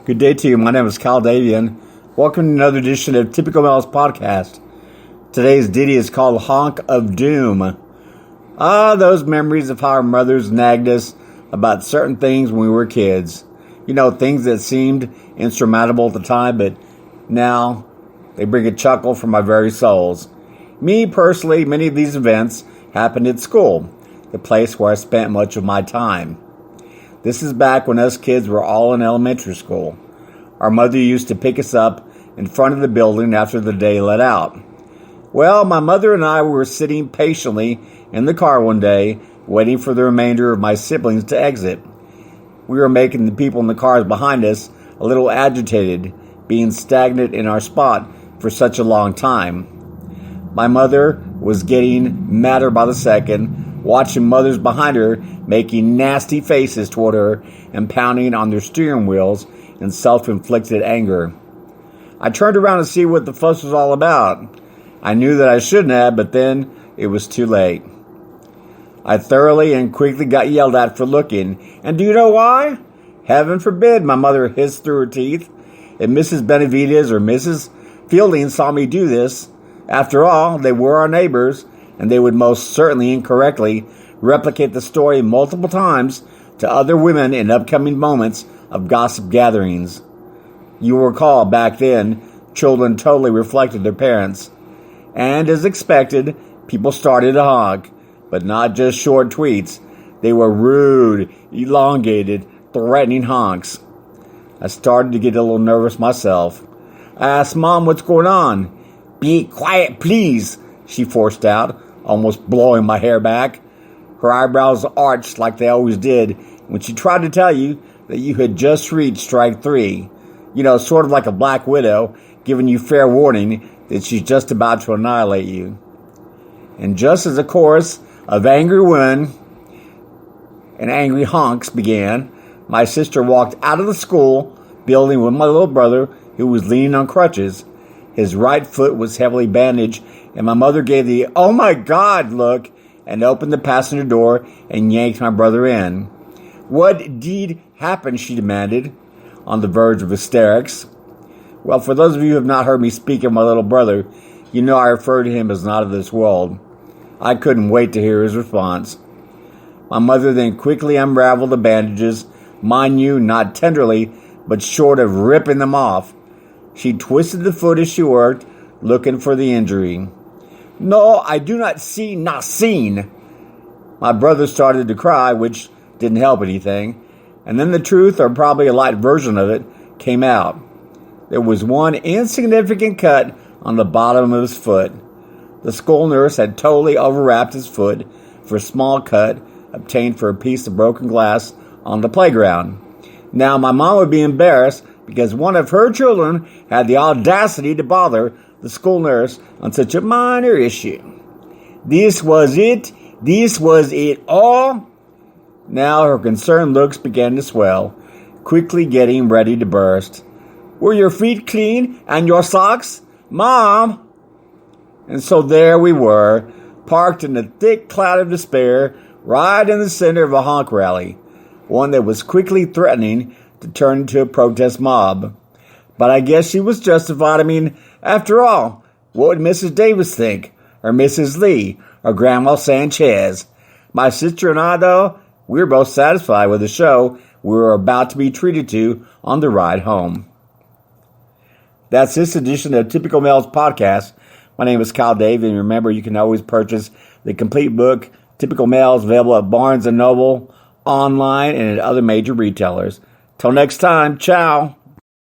Good day to you. My name is Kyle Davian. Welcome to another edition of Typical Males Podcast. Today's ditty is called Honk of Doom. Those memories of how our mothers nagged us about certain things when we were kids. You know, things that seemed insurmountable at the time, but now they bring a chuckle from my very souls. Me, personally, many of these events happened at school, the place where I spent much of my time. This is back when us kids were all in elementary school. Our mother used to pick us up in front of the building after the day let out. Well, my mother and I were sitting patiently in the car one day, waiting for the remainder of my siblings to exit. We were making the people in the cars behind us a little agitated, being stagnant in our spot for such a long time. My mother was getting madder by the second, watching mothers behind her making nasty faces toward her and pounding on their steering wheels in self-inflicted anger. I turned around to see what the fuss was all about. I knew that I shouldn't have, but then it was too late. I thoroughly and quickly got yelled at for looking, and do you know why? Heaven forbid, my mother hissed through her teeth. If Mrs. Benavides or Mrs. Fielding saw me do this, after all, they were our neighbors, and they would most certainly incorrectly replicate the story multiple times to other women in upcoming moments of gossip gatherings. You will recall back then, children totally reflected their parents. And as expected, people started to honk, but not just short tweets. They were rude, elongated, threatening honks. I started to get a little nervous myself. I asked Mom what's going on. "Be quiet, please," she forced out, almost blowing my hair back. Her eyebrows arched like they always did when she tried to tell you that you had just reached strike 3. You know, sort of like a black widow, giving you fair warning that she's just about to annihilate you. And just as a chorus of angry women and angry honks began, my sister walked out of the school building with my little brother, who was leaning on crutches. His right foot was heavily bandaged, and my mother gave the "oh my God" look and opened the passenger door and yanked my brother in. "What deed happened?" she demanded, on the verge of hysterics. Well, for those of you who have not heard me speak of my little brother, you know I refer to him as not of this world. I couldn't wait to hear his response. My mother then quickly unraveled the bandages, mind you, not tenderly, but short of ripping them off. She twisted the foot as she worked, looking for the injury. "No, I do not see nothing." My brother started to cry, which didn't help anything, and then the truth, or probably a light version of it, came out. There was one insignificant cut on the bottom of his foot. The school nurse had totally overwrapped his foot for a small cut obtained for a piece of broken glass on the playground. Now, my mom would be embarrassed because one of her children had the audacity to bother the school nurse on such a minor issue. This was it all. Now her concerned looks began to swell, quickly getting ready to burst. "Were your feet clean and your socks, Mom?" And so there we were, parked in a thick cloud of despair, right in the center of a honk rally, one that was quickly threatening to turn into a protest mob. But I guess she was justified. I mean, after all, what would Mrs. Davis think? Or Mrs. Lee? Or Grandma Sanchez? My sister and I, though, we were both satisfied with the show we were about to be treated to on the ride home. That's this edition of Typical Males Podcast. My name is Kyle Dave, and remember, you can always purchase the complete book, Typical Males, available at Barnes & Noble, online, and at other major retailers. Till next time, ciao.